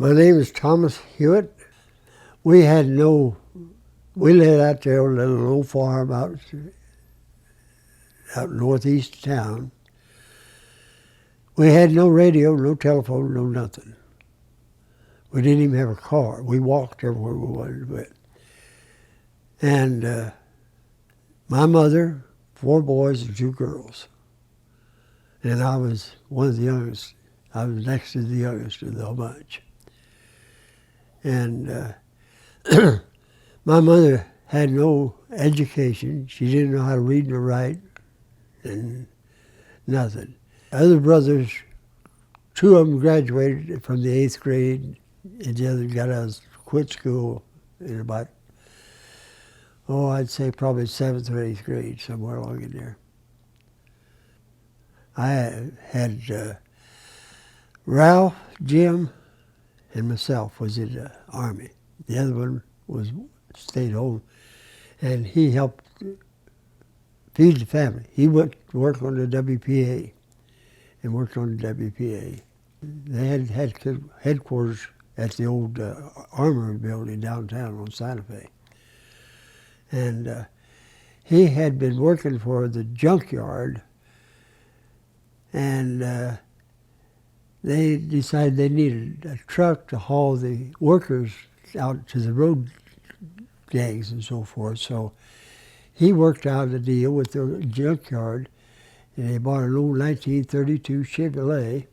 My name is Thomas Huiett. We lived out there on a little old farm out northeast of town. We had no radio, no telephone, no nothing. We didn't even have a car. We walked everywhere we wanted to. And my mother, 4 boys and 2 girls. And I was one of the youngest. I was next to the youngest of the whole bunch. And my mother had no education. She didn't know how to read and write and nothing. Other brothers, 2 of them graduated from the 8th grade, and the other quit school in about, I'd say probably 7th or 8th grade, somewhere along in there. I had Ralph, Jim, and myself was in the Army. The other one stayed home, and he helped feed the family. He went to work on the WPA and worked on the WPA. They had headquarters at the old armory building downtown on Santa Fe. And he had been working for the junkyard, and they decided they needed a truck to haul the workers out to the road gangs and so forth. So he worked out a deal with the junkyard, and they bought an old 1932 Chevrolet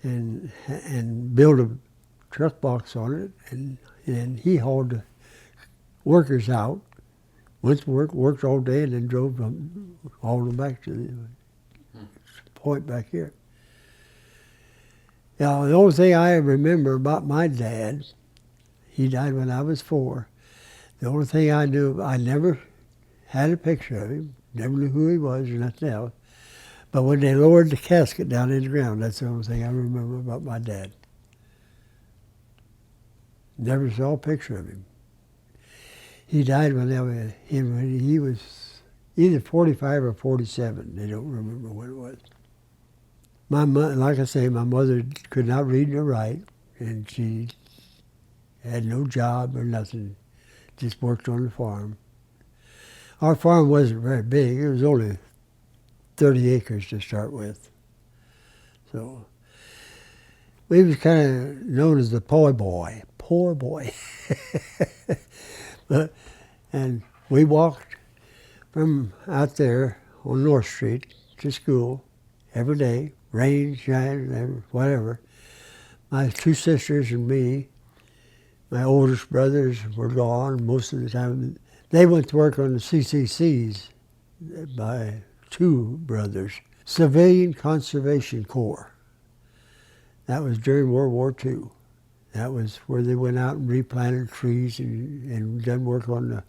and built a truck box on it, and he hauled the workers out, went to work, worked all day, and then drove them, hauled them back to the point back here. Now, the only thing I remember about my dad, he died when I was 4. The only thing I knew, I never had a picture of him, never knew who he was or nothing else. But when they lowered the casket down in the ground, that's the only thing I remember about my dad. Never saw a picture of him. He died when he was either 45 or 47. They don't remember what it was. Like I say, my mother could not read or write, and she had no job or nothing, just worked on the farm. Our farm wasn't very big. It was only 30 acres to start with. So we was kind of known as the poor boy. And we walked from out there on North Street to school every day, rain, shine, whatever. My 2 sisters and me, my oldest brothers were gone most of the time. They went to work on the CCCs, my 2 brothers, Civilian Conservation Corps. That was during World War II. That was where they went out and replanted trees and done work on the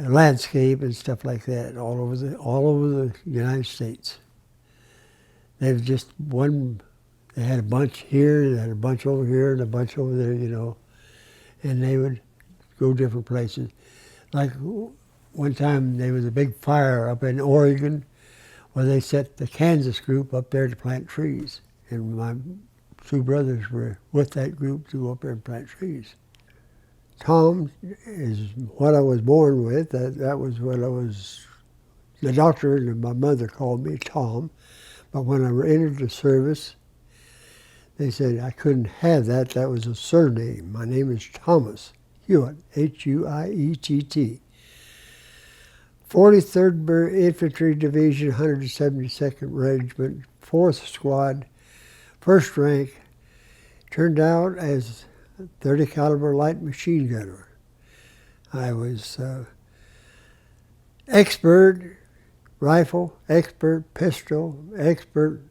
landscape and stuff like that all over the United States. They was just one. They had a bunch here, they had a bunch over here, and a bunch over there, and they would go different places. Like one time there was a big fire up in Oregon where they set the Kansas group up there to plant trees, and my 2 brothers were with that group to go up there and plant trees. Tom is what I was born with. That was what I was. The doctor and my mother called me Tom, but when I entered the service, they said I couldn't have that. That was a surname. My name is Thomas Huiett, Huiett. 43rd Infantry Division, 172nd Regiment, 4th Squad, 1st rank. Turned out as a 30 caliber light machine gunner. I was expert rifle, expert pistol, expert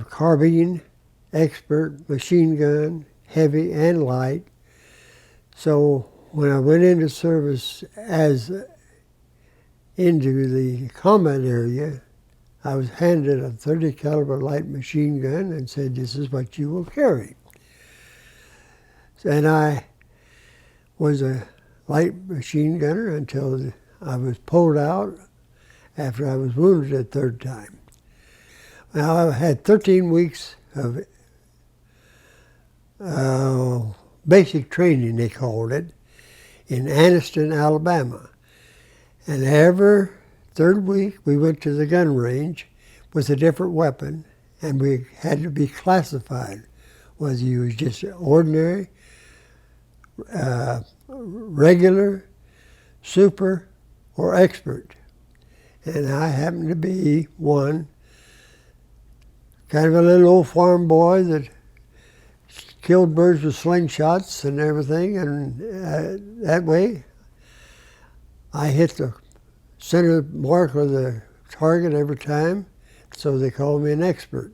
carbine, expert machine gun, heavy and light. So when I went into service into the combat area, I was handed a 30 caliber light machine gun and said, "This is what you will carry." And I was a light machine gunner until I was pulled out after I was wounded a 3rd time. Now, I had 13 weeks of basic training, they called it, in Anniston, Alabama. And every third week we went to the gun range with a different weapon, and we had to be classified, whether you was just ordinary, regular, super, or expert. And I happened to be one, kind of a little old farm boy that killed birds with slingshots and everything, and that way I hit the center mark of the target every time, so they called me an expert.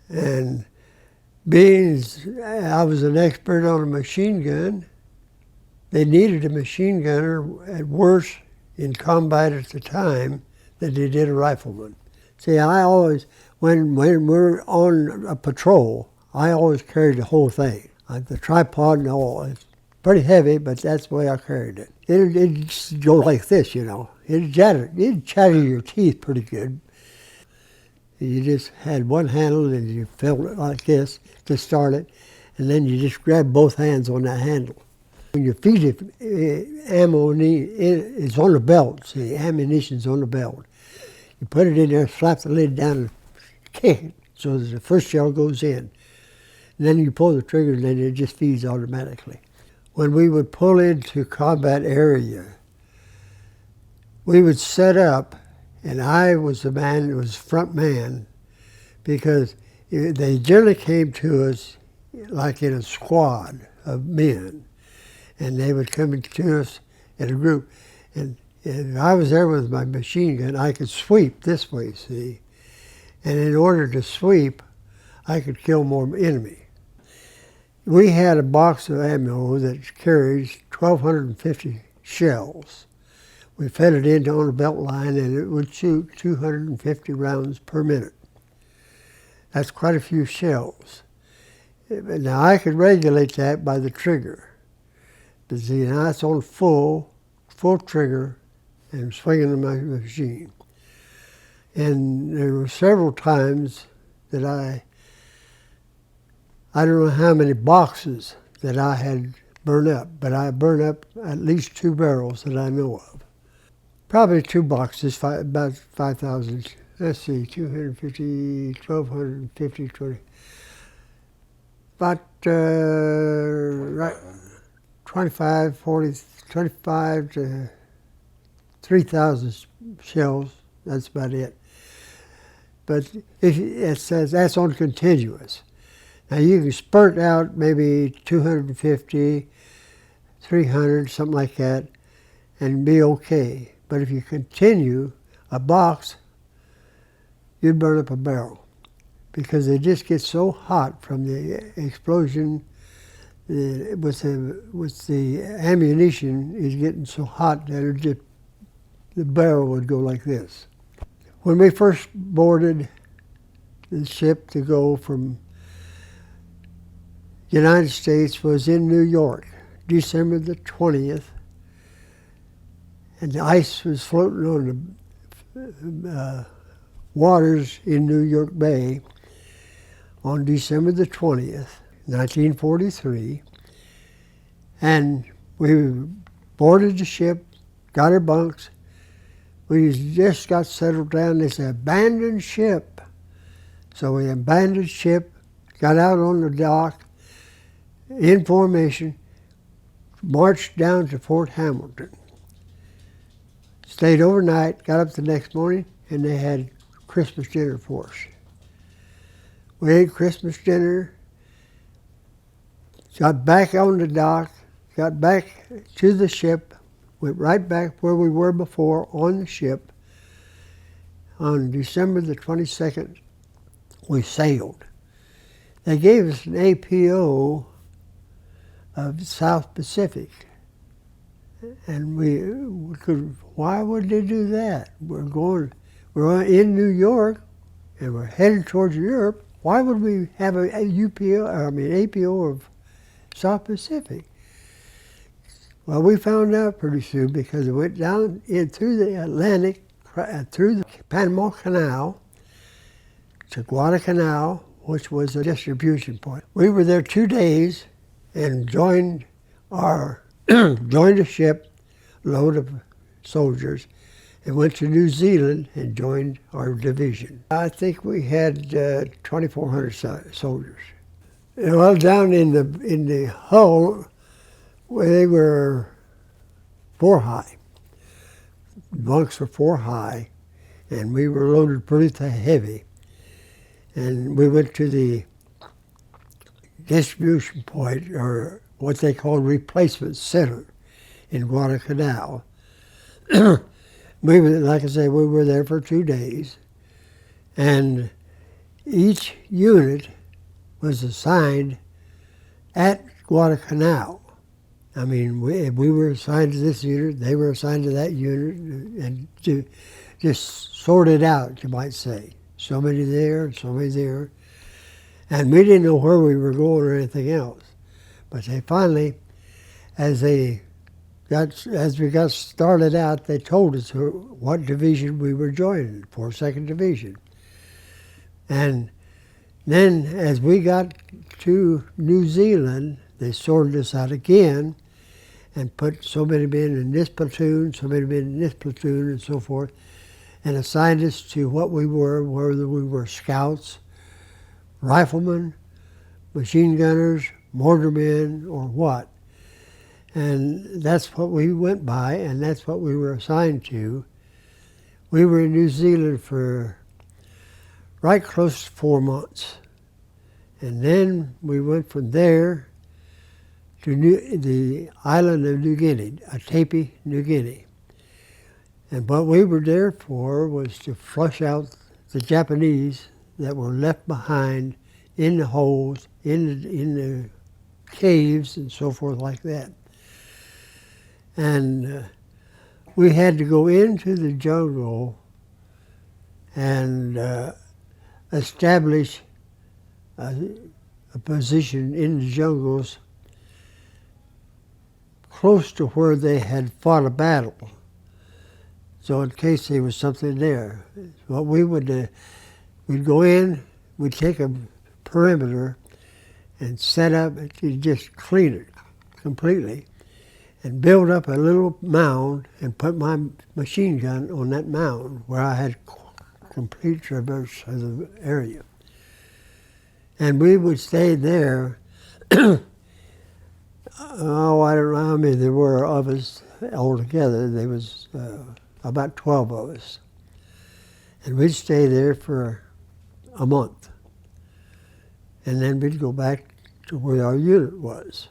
And being I was an expert on a machine gun, they needed a machine gunner at worse in combat at the time than they did a rifleman. See, I always, when we're on a patrol, I always carried the whole thing. The tripod and all. It's pretty heavy, but that's the way I carried it. It'd just go like this, you know. It'd chatter your teeth pretty good. You just had one handle and you felt it like this to start it, and then you just grab both hands on that handle. When you feed it, ammo is on the belt, see, ammunition's on the belt. You put it in there, slap the lid down and kick it so that the first shell goes in. And then you pull the trigger and then it just feeds automatically. When we would pull into combat area, we would set up, and I was the man that was front man, because they generally came to us like in a squad of men, and they would come to us in a group. And if I was there with my machine gun, I could sweep this way, see? And in order to sweep, I could kill more enemy. We had a box of ammo that carries 1,250 shells. We fed it into on a belt line, and it would shoot 250 rounds per minute. That's quite a few shells. Now I could regulate that by the trigger. But see, now it's on full trigger, and I'm swinging my machine. And there were several times that I don't know how many boxes that I had burned up, but I burned up at least 2 barrels that I know of. Probably 2 boxes, about 5,000, let's see, 250, 1,250, 20, about right, 25, 40, 25 to 3,000 shells, that's about it. But it says that's on continuous. Now you can spurt out maybe 250, 300, something like that, and be okay. But if you continue a box, you'd burn up a barrel, because they just get so hot from the explosion. With the ammunition is getting so hot that the barrel would go like this. When we first boarded the ship to go from United States was in New York, December the 20th, and the ice was floating on the waters in New York Bay on December the 20th, 1943, and we boarded the ship, got our bunks. We just got settled down. They said, abandon ship. So we abandoned ship, got out on the dock, in formation, marched down to Fort Hamilton. Stayed overnight, got up the next morning, and they had Christmas dinner for us. We ate Christmas dinner, got back on the dock, got back to the ship, went right back where we were before on the ship. On December the 22nd, we sailed. They gave us an APO of South Pacific. And we could, why would they do that? We're in New York and we're headed towards Europe. Why would we have APO of South Pacific? Well, we found out pretty soon, because it went down in through the Atlantic, through the Panama Canal to Guadalcanal, which was a distribution point. We were there 2 days and joined a ship load of soldiers and went to New Zealand and joined our division. I think we had 2,400 soldiers. Well, down in the hull, where they were 4 high. Bunks were 4 high, and we were loaded pretty heavy. And we went to the distribution point, or what they called replacement center in Guadalcanal. Like I say, we were there for 2 days, and each unit was assigned at Guadalcanal. I mean, we were assigned to this unit, they were assigned to that unit, and to just sort it out, you might say. So many there, so many there. And we didn't know where we were going or anything else. But they finally, as we got started out, they told us what division we were joining, 42nd Division. And then as we got to New Zealand, they sorted us out again and put so many men in this platoon, so many men in this platoon, and so forth, and assigned us to what we were, whether we were scouts, riflemen, machine gunners, mortarmen, or what. And that's what we went by, and that's what we were assigned to. We were in New Zealand for right close to 4 months. And then we went from there to the island of New Guinea, Atape, New Guinea. And what we were there for was to flush out the Japanese that were left behind in the holes, in the caves, and so forth like that. And we had to go into the jungle and establish a position in the jungles close to where they had fought a battle. So in case there was something there, what we would we'd go in, we'd take a perimeter and set up to just clean it completely, and build up a little mound and put my machine gun on that mound where I had complete traverse of the area. And we would stay there. Oh, I don't know how many there were of us altogether. There was about 12 of us. And we'd stay there for a month. And then we'd go back to where our unit was.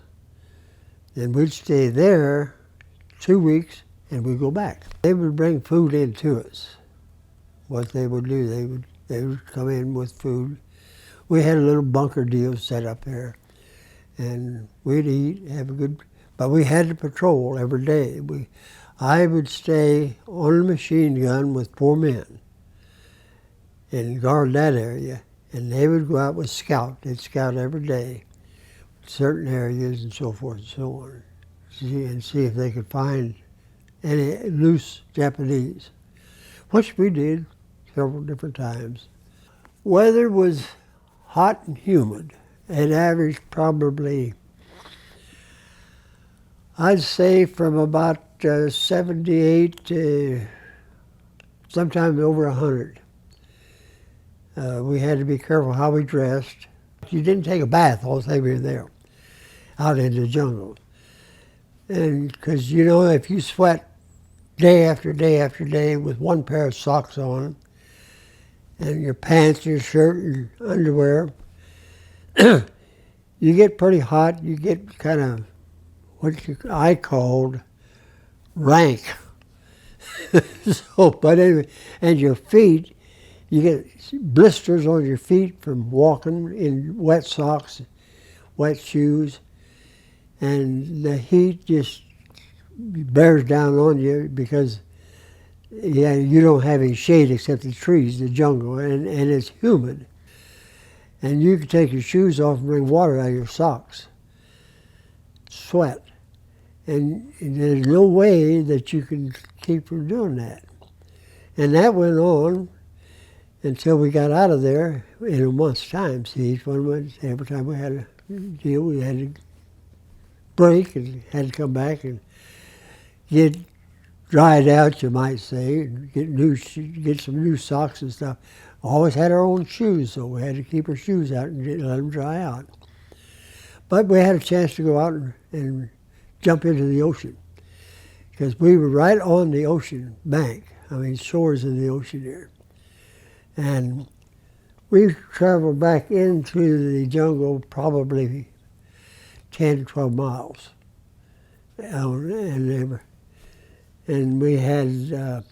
And we'd stay there 2 weeks, and we'd go back. They would bring food in to us. What they would do, they would come in with food. We had a little bunker deal set up there, and we'd eat, have a good, but we had to patrol every day. I would stay on a machine gun with 4 men and guard that area, and they would go out with scout. They'd scout every day, certain areas and so forth and so on, and see if they could find any loose Japanese, which we did several different times. Weather was hot and humid. It averaged probably, I'd say, from about 78 to sometimes over 100. We had to be careful how we dressed. You didn't take a bath all the time we were there, out in the jungle. And because, you know, if you sweat day after day after day with one pair of socks on, and your pants, your shirt, and underwear, you get pretty hot. You get kind of what I called rank. But anyway, and your feet, you get blisters on your feet from walking in wet socks, wet shoes, and the heat just bears down on you because you don't have any shade except the trees, the jungle, and it's humid. And you can take your shoes off and bring water out of your socks. Sweat. And there's no way that you can keep from doing that. And that went on. until we got out of there in a month's time. See, every time we had a deal, we had to break and had to come back and get dried out, you might say, and get some new socks and stuff. Always had our own shoes, so we had to keep our shoes out and let them dry out. But we had a chance to go out and jump into the ocean, because we were right on the ocean bank, shores of the ocean there. And we traveled back into the jungle probably 10 to 12 miles. And we had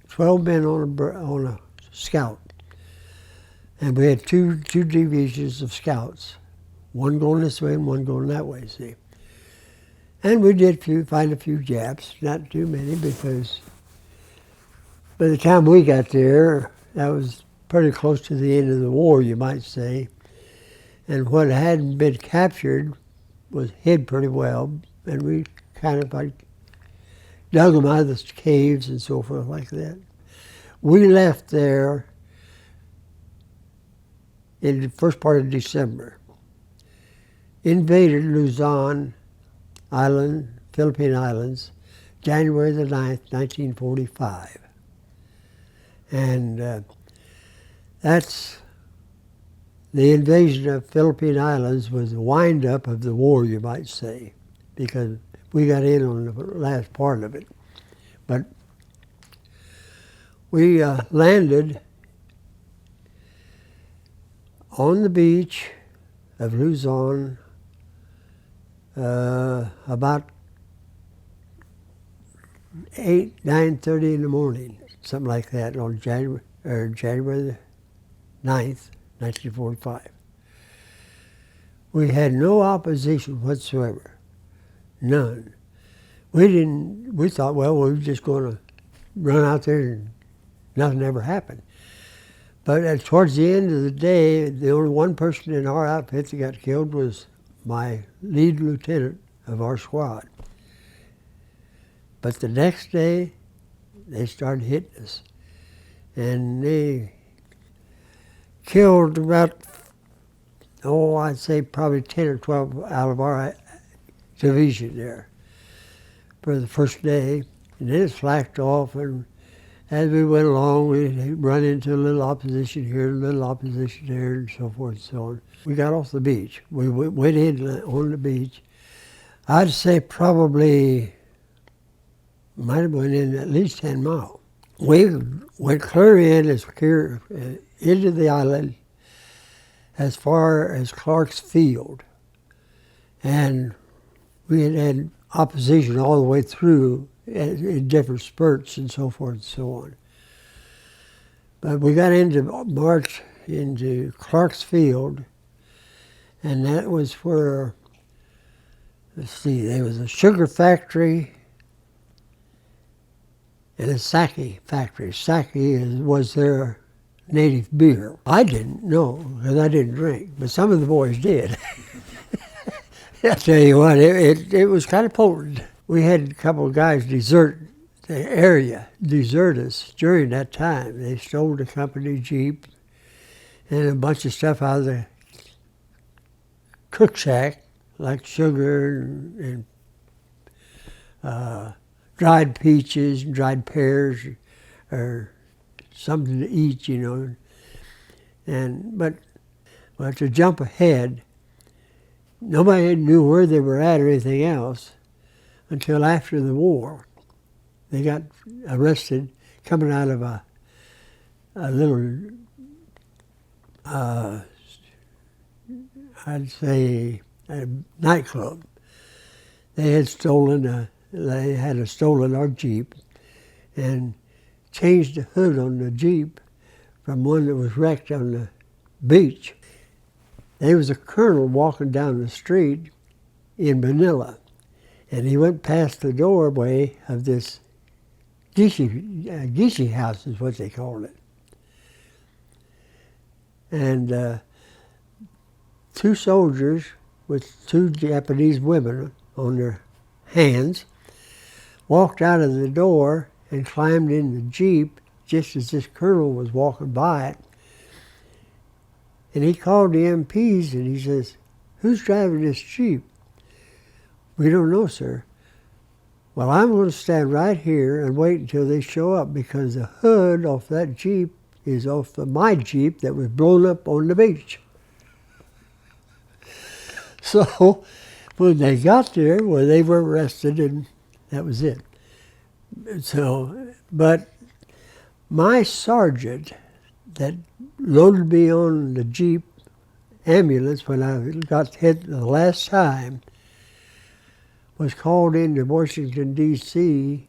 12 men on a scout. And we had two divisions of scouts, one going this way and one going that way, see. And we did find a few Japs, not too many, because by the time we got there, that was pretty close to the end of the war, you might say. And what hadn't been captured was hid pretty well, and we kind of dug them out of the caves and so forth like that. We left there in the first part of December, invaded Luzon Island, Philippine Islands, January the 9th, 1945. And that's the invasion of Philippine Islands was the wind-up of the war, you might say, because we got in on the last part of it. But we landed on the beach of Luzon about 9:30 in the morning, something like that, on January the 9th, 1945. We had no opposition whatsoever, none. We thought, well, we were just going to run out there and nothing ever happened. But towards the end of the day, the only one person in our outfit that got killed was my lead lieutenant of our squad. But the next day, they started hitting us. And they killed about, I'd say probably 10 or 12 out of our division there for the first day. And then it slacked off, and as we went along, we'd run into a little opposition here, a little opposition there, and so forth and so on. We got off the beach. We went in on the beach. I'd say probably might have went in at least 10 miles. We went clear into the island as far as Clark's Field. And we had opposition all the way through in different spurts and so forth and so on. But we got march into Clark's Field, and that was where, there was a sugar factory and a sake factory. Sake was their native beer. I didn't know, because I didn't drink, but some of the boys did. I tell you what, it was kind of potent. We had a couple of guys desert us during that time. They stole the company Jeep and a bunch of stuff out of the cook shack, like sugar and dried peaches and dried pears, or something to eat, But to jump ahead, nobody knew where they were at or anything else until after the war. They got arrested coming out of a little, I'd say, a nightclub. They had stolen our Jeep and changed the hood on the Jeep from one that was wrecked on the beach. There was a colonel walking down the street in Manila, and he went past the doorway of this Gishi house is what they called it. And two soldiers with two Japanese women on their hands walked out of the door and climbed in the Jeep just as this colonel was walking by it. And he called the MPs and he says, "Who's driving this Jeep?" "We don't know, sir." "Well, I'm going to stand right here and wait until they show up, because the hood off that Jeep is off of my Jeep that was blown up on the beach." So when they got there, well, they were arrested and that was it. So, but my sergeant that loaded me on the Jeep ambulance when I got hit the last time was called into Washington, D.C.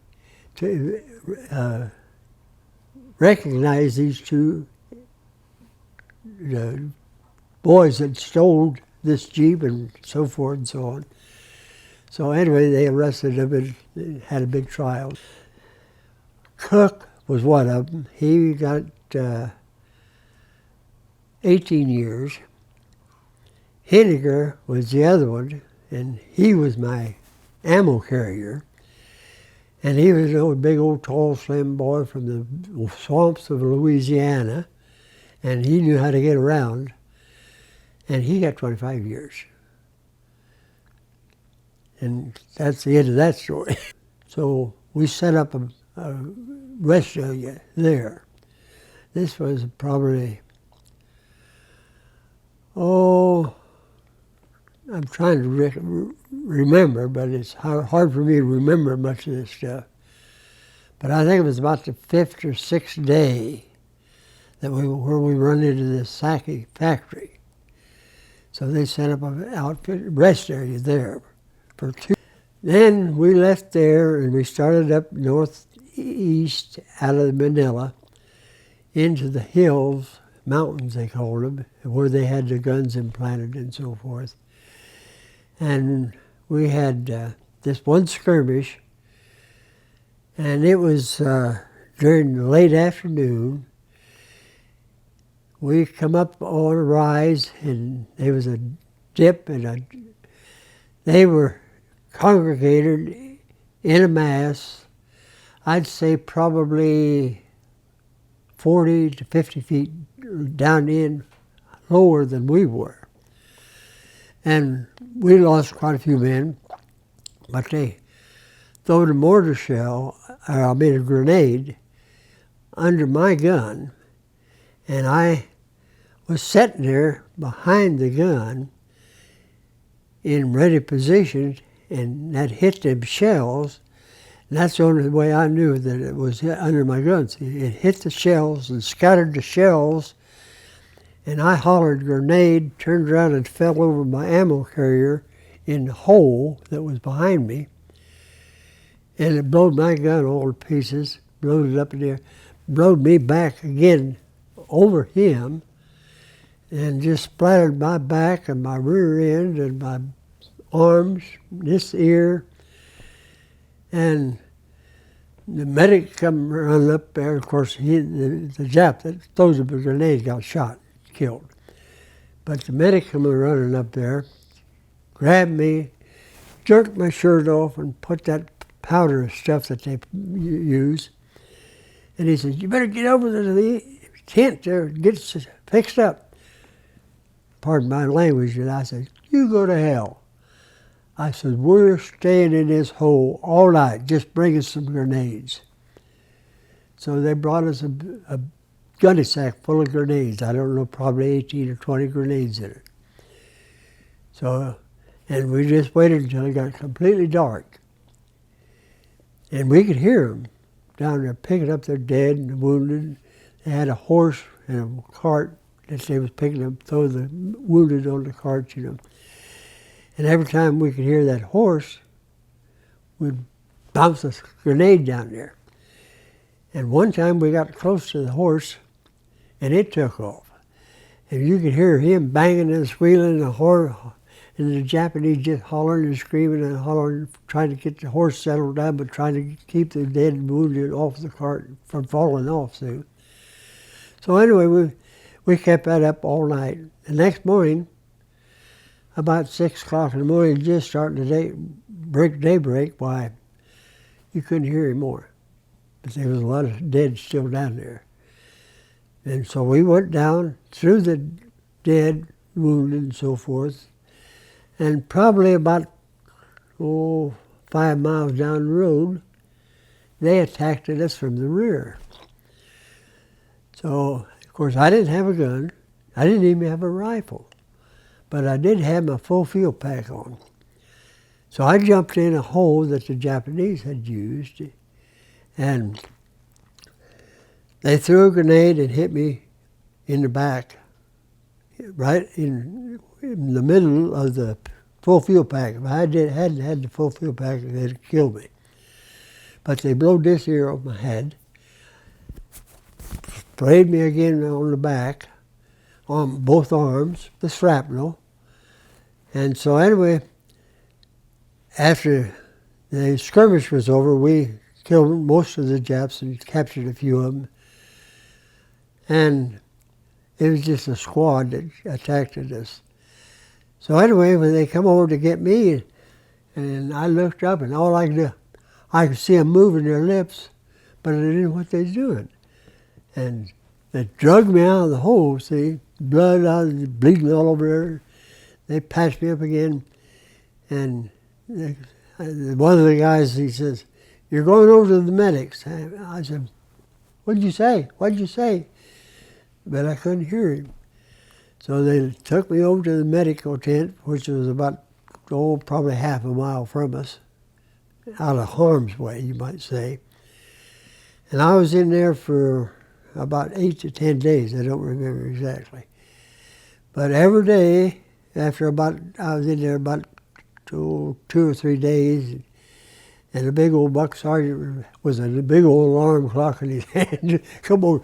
to recognize these two boys that stole this Jeep and so forth and so on. So anyway, they arrested him and had a big trial. Cook was one of them. He got 18 years. Henniger was the other one, and he was my ammo carrier. And he was a big old tall slim boy from the swamps of Louisiana, and he knew how to get around. And he got 25 years. And that's the end of that story. So we set up a rest area there. This was probably, I'm trying to remember, but it's hard for me to remember much of this stuff. But I think it was about the 5th or 6th day that where we run into this Saki factory. So they set up an outfit rest area there for 2. Then we left there and we started up northeast out of Manila into the hills, mountains they called them, where they had the guns implanted and so forth. And we had this one skirmish, and it was during the late afternoon. We come up on a rise, and there was a dip, and they were congregated in a mass, I'd say probably 40 to 50 feet down in, lower than we were. And we lost quite a few men, but they throwed a mortar shell, a grenade, under my gun. And I was sitting there behind the gun in ready position, and that hit them shells. And that's the only way I knew that it was under my guns. It hit the shells and scattered the shells, and I hollered grenade, turned around and fell over my ammo carrier in the hole that was behind me. And it blowed my gun all to pieces, blowed it up in the air, blowed me back again over him, and just splattered my back and my rear end and my arms, this ear. And the medic come running up there. Of course, the Jap that throws up a grenade got shot, killed. But the medic come running up there, grabbed me, jerked my shirt off, and put that powder stuff that they use. And he said, "You better get over to the tent there and get fixed up." Pardon my language. And I said, "You go to hell." I said, "We're staying in this hole all night. Just bring us some grenades." So they brought us a gunny sack full of grenades. I don't know, probably 18 or 20 grenades in it. So, and we just waited until it got completely dark. And we could hear them down there picking up their dead and the wounded. They had a horse and a cart that they was picking up, throw the wounded on the cart, you know. And every time we could hear that horse, we'd bounce a grenade down there. And one time we got close to the horse, and it took off. And you could hear him banging and squealing, and the Japanese just hollering and screaming and hollering, trying to get the horse settled down, but trying to keep the dead and wounded off the cart from falling off soon. So anyway, we kept that up all night. The next morning, about 6 o'clock in the morning, just starting the daybreak, why, you couldn't hear him more. but there was a lot of dead still down there. And so we went down through the dead, wounded, and so forth, and probably about 5 miles down the road, they attacked us from the rear. So, of course, I didn't have a gun. I didn't even have a rifle. But I did have my full field pack on. So I jumped in a hole that the Japanese had used, and they threw a grenade and hit me in the back, right in the middle of the full field pack. If I hadn't had the full field pack, they'd killed me. But they blew this ear off my head, sprayed me again on the back, on both arms, with shrapnel. And so anyway, after the skirmish was over, we killed most of the Japs and captured a few of them. And it was just a squad that attacked us. So anyway, when they come over to get me, and I looked up, and all I could see them moving their lips, but I didn't know what they was doing. And they dragged me out of the hole, see, blood out, bleeding all over there. They patched me up again, and one of the guys, he says, "You're going over to the medics." I said, "What'd you say? What'd you say?" But I couldn't hear him. So they took me over to the medical tent, which was about, probably half a mile from us, out of harm's way, you might say. And I was in there for about 8 to 10 days. I don't remember exactly. But every day, I was in there about 2 or 3 days, and a big old buck sergeant was a big old alarm clock in his hand. "Come on,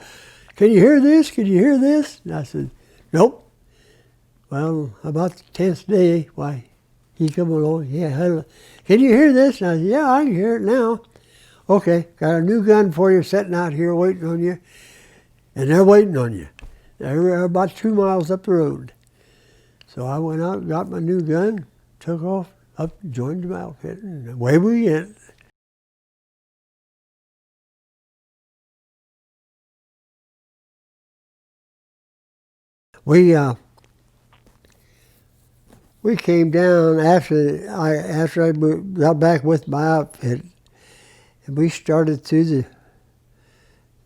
can you hear this? Can you hear this?" And I said, "Nope." Well, about the 10th day, why, he come along, "Yeah, hello. Can you hear this?" And I said, "Yeah, I can hear it now." "Okay, got a new gun for you sitting out here waiting on you." And they're waiting on you. They're about 2 miles up the road. So I went out, got my new gun, took off, up, joined the outfit, and away we went. We came down after I got back with my outfit, and we started through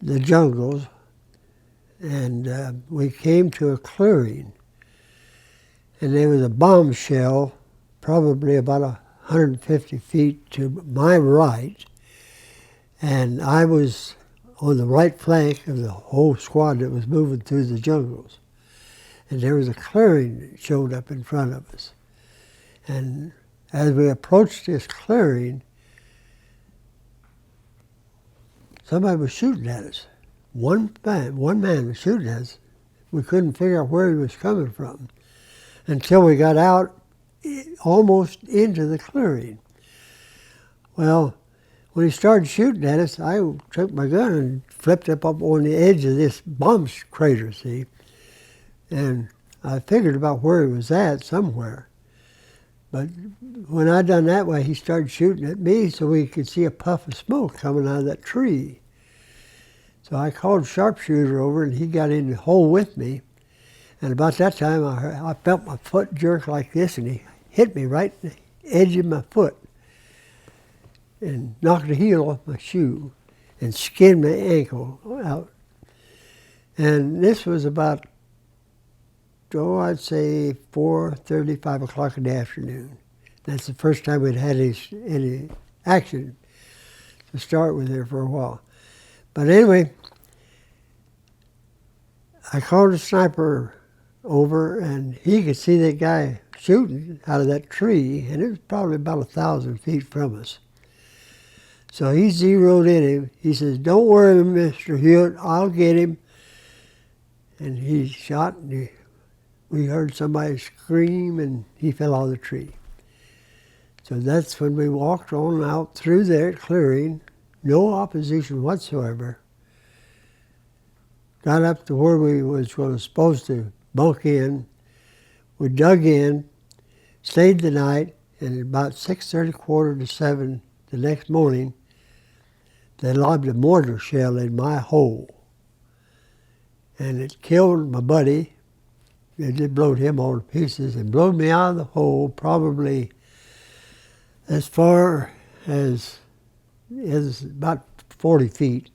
the jungles, and we came to a clearing, and there was a bombshell, probably about 150 feet to my right, and I was on the right flank of the whole squad that was moving through the jungles. And there was a clearing that showed up in front of us. And as we approached this clearing, somebody was shooting at us. One man was shooting at us. We couldn't figure out where he was coming from until we got out almost into the clearing. Well, when he started shooting at us, I took my gun and flipped up on the edge of this bomb crater, see? And I figured about where he was at somewhere. But when I done that way, he started shooting at me so we could see a puff of smoke coming out of that tree. So I called sharpshooter over, and he got in the hole with me. And about that time, I felt my foot jerk like this, and he hit me right in the edge of my foot and knocked the heel off my shoe and skinned my ankle out. And this was about, I'd say 4:30, 5 o'clock in the afternoon. That's the first time we'd had any action to start with there for a while. But anyway, I called a sniper over, and he could see that guy shooting out of that tree, and it was probably about 1,000 feet from us. So he zeroed in him. He says, "Don't worry, Mr. Huiett, I'll get him." And he shot, and we heard somebody scream, and he fell out of the tree. So that's when we walked on out through that clearing, no opposition whatsoever. Got up to where we was supposed to bunk in. We dug in, stayed the night, and at about 6:30, 6:45 the next morning, they lobbed a mortar shell in my hole. And it killed my buddy. It just blowed him all to pieces and blew me out of the hole probably as far as about 40 feet.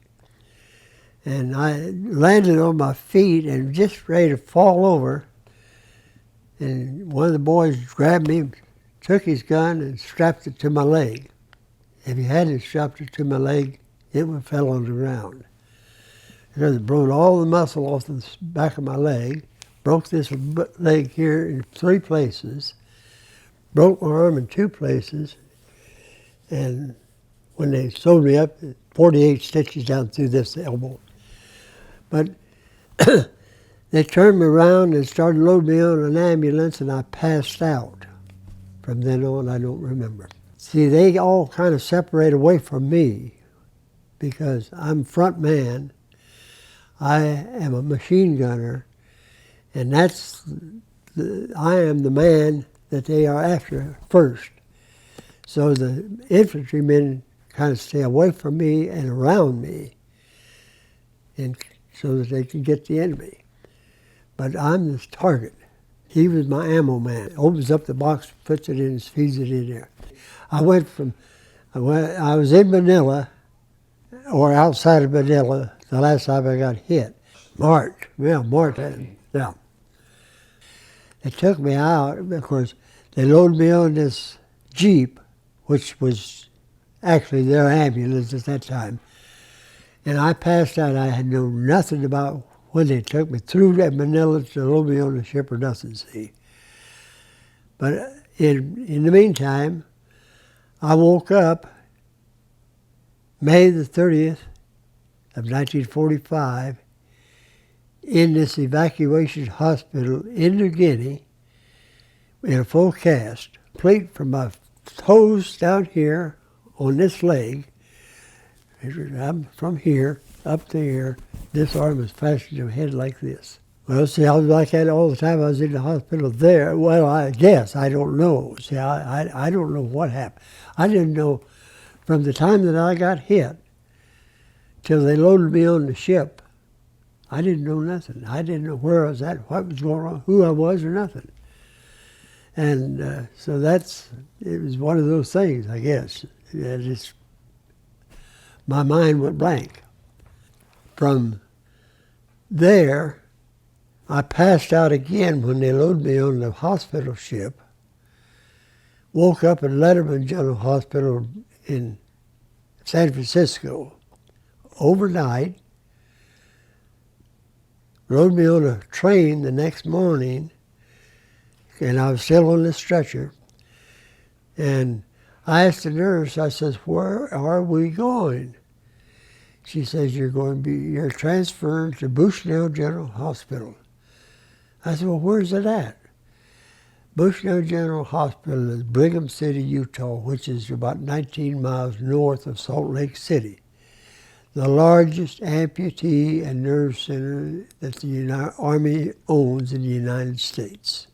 And I landed on my feet and just ready to fall over. And one of the boys grabbed me, took his gun and strapped it to my leg. If he hadn't strapped it to my leg, it would have fell on the ground. Because it broke all the muscle off the back of my leg, broke this leg here in 3 places, broke my arm in 2 places, and when they sewed me up, 48 stitches down through this elbow. But they turned me around and started loading me on an ambulance, and I passed out. From then on, I don't remember. See, they all kind of separate away from me because I'm front man. I am a machine gunner, and I am the man that they are after first. So the infantrymen kind of stay away from me and around me, and so that they can get the enemy. But I'm this target. He was my ammo man. Opens up the box, puts it in, feeds it in there. I was in Manila, or outside of Manila, the last time I got hit. March. Yeah. They took me out, of course, they loaded me on this Jeep, which was actually their ambulance at that time. And I passed out. I had known nothing about when they took me through that Manila to load me on the ship or nothing, see. But in the meantime, I woke up May the 30th of 1945 in this evacuation hospital in New Guinea in a full cast, complete from my toes down here on this leg. I'm from here up to here. This arm is fastened to my head like this. Well, see, I was like that all the time I was in the hospital there. Well, I guess, I don't know. See, I don't know what happened. I didn't know from the time that I got hit till they loaded me on the ship. I didn't know nothing. I didn't know where I was at, what was going on, who I was, or nothing. And so it was one of those things, I guess. My mind went blank. From there, I passed out again when they loaded me on the hospital ship. Woke up in Letterman General Hospital in San Francisco overnight. Loaded me on a train the next morning, and I was still on the stretcher. And I asked the nurse, I says, where are we going? She says, you're transferred to Bushnell General Hospital. I said, well, where's it at? Bushnell General Hospital is Brigham City, Utah, which is about 19 miles north of Salt Lake City, the largest amputee and nerve center that the Army owns in the United States.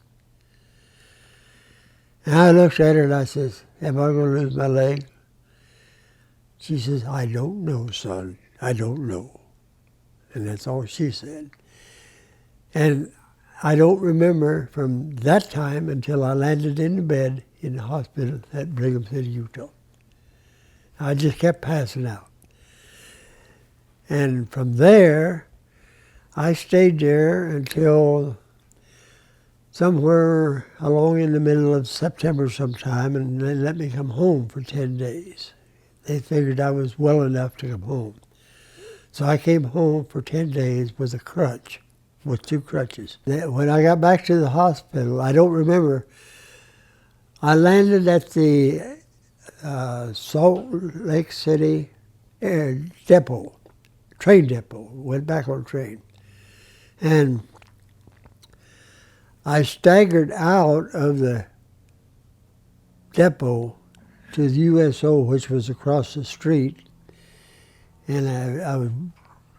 And I looked at her and I says, am I going to lose my leg? She says, I don't know, son. I don't know. And that's all she said. And I don't remember from that time until I landed in the bed in the hospital at Brigham City, Utah. I just kept passing out. And from there, I stayed there until somewhere along in the middle of September sometime, and they let me come home for 10 days. They figured I was well enough to come home. So I came home for 10 days with a crutch, with 2 crutches. When I got back to the hospital, I don't remember, I landed at the Salt Lake City depot, train depot, went back on train. And I staggered out of the depot to the USO, which was across the street, and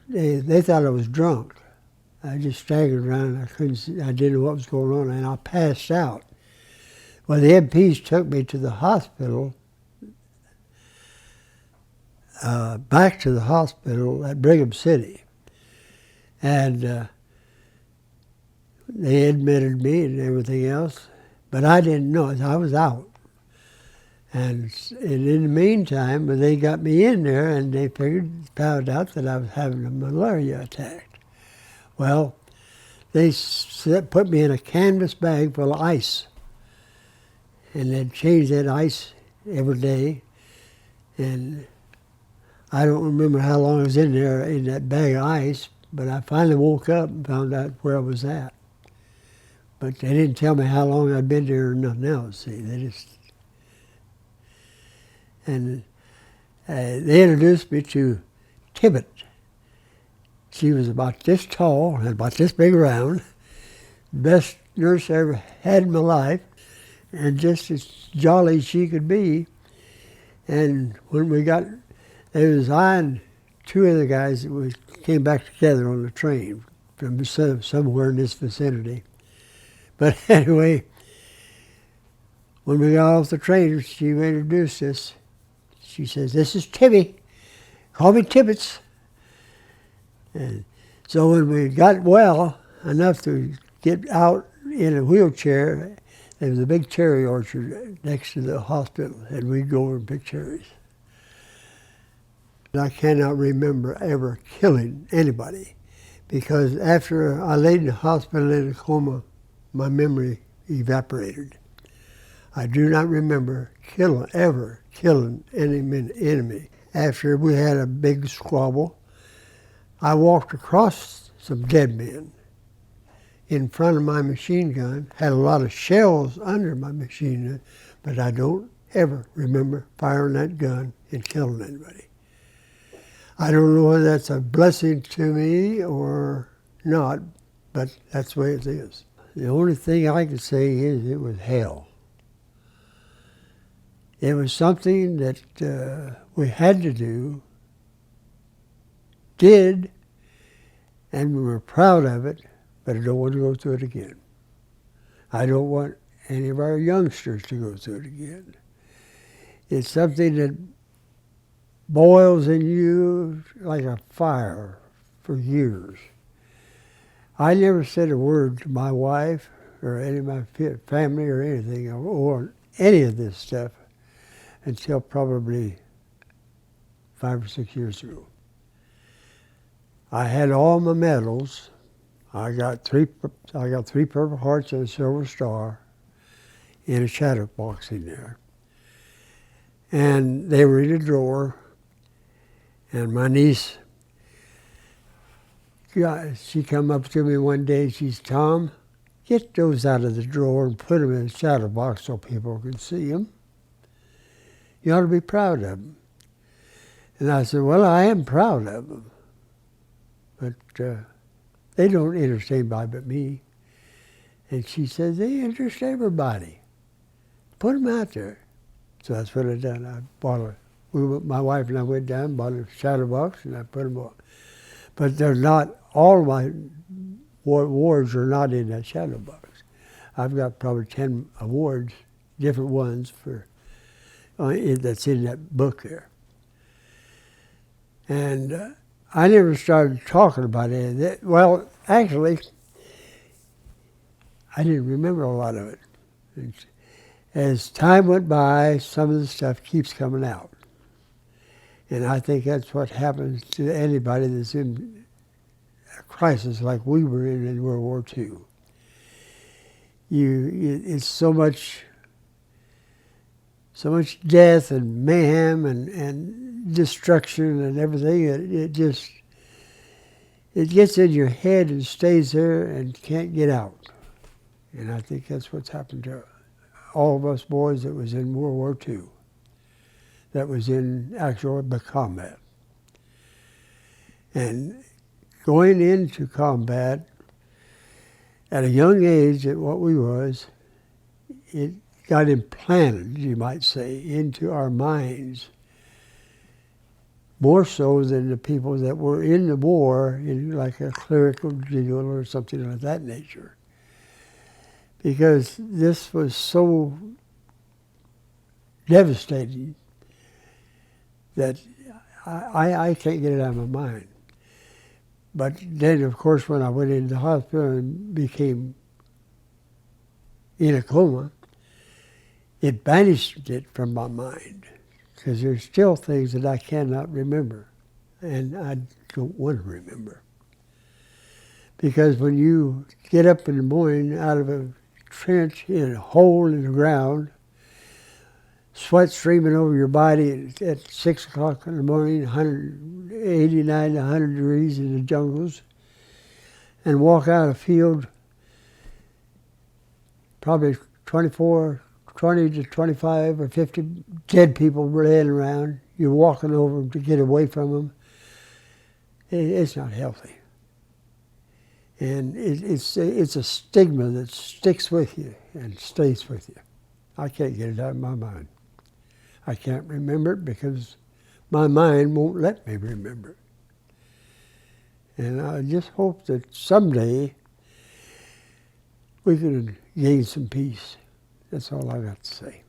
they thought I was drunk. I just staggered around. I didn't know what was going on, and I passed out. Well, the MPs took me to the hospital back to the hospital at Brigham City. And they admitted me and everything else, but I didn't know it. I was out. And in the meantime, when they got me in there and they found out that I was having a malaria attack. Well, they put me in a canvas bag full of ice. And they'd change that ice every day. And I don't remember how long I was in there in that bag of ice, but I finally woke up and found out where I was at. But they didn't tell me how long I'd been there or nothing else. See, they just... And they introduced me to Tibbet. She was about this tall and about this big around. Best nurse I ever had in my life, and just as jolly as she could be. And when we got, there was I and two other guys that came back together on the train from somewhere in this vicinity. But anyway, when we got off the train, she introduced us. She says, "This is Tibby. Call me Tibbets." And so when we got well enough to get out in a wheelchair, there was a big cherry orchard next to the hospital, and we'd go over and pick cherries. I cannot remember ever killing anybody, because after I laid in the hospital in a coma, my memory evaporated. I do not remember ever killing any enemy. After we had a big squabble, I walked across some dead men in front of my machine gun, had a lot of shells under my machine gun, but I don't ever remember firing that gun and killing anybody. I don't know whether that's a blessing to me or not, but that's the way it is. The only thing I can say is it was hell. It was something that we had to do, did, and we were proud of it, but I don't want to go through it again. I don't want any of our youngsters to go through it again. It's something that boils in you like a fire for years. I never said a word to my wife or any of my family or anything or any of this stuff until probably 5 or 6 years ago. I had all my medals. I got three Purple Hearts and a Silver Star in a shadow box in there. And they were in a drawer. And my niece, she come up to me one day and she said, "Tom, get those out of the drawer and put them in a shadow box so people can see them. You ought to be proud of them." And I said, "Well, I am proud of them, but they don't interest anybody but me." And she said, "They interest everybody. Put them out there." So that's what I done. I bought my wife and I went down and bought a shadow box and I put them on. But they're not, all my awards are not in that shadow box. I've got probably 10 awards, different ones for that's in that book there. And I never started talking about any of that. Well, actually, I didn't remember a lot of it. As time went by, some of the stuff keeps coming out. And I think that's what happens to anybody that's in a crisis like we were in World War II. It's so much death and mayhem and destruction and everything. It gets in your head and stays there and can't get out. And I think that's what's happened to all of us boys that was in World War II, that was in actual combat. And going into combat at a young age at what we was, it got implanted, you might say, into our minds, more so than the people that were in the war in like a clerical deal or something of that nature. Because this was so devastating that I can't get it out of my mind. But then, of course, when I went into the hospital and became in a coma, it banished it from my mind, because there's still things that I cannot remember, and I don't want to remember. Because when you get up in the morning out of a trench in a hole in the ground, sweat streaming over your body at 6 o'clock in the morning, 189 to 100 degrees in the jungles, and walk out a field, probably 20 to 25 or 50 dead people laying around. You're walking over them to get away from them. It's not healthy. And it's a stigma that sticks with you and stays with you. I can't get it out of my mind. I can't remember it because my mind won't let me remember it. And I just hope that someday we can gain some peace. That's all I got to say.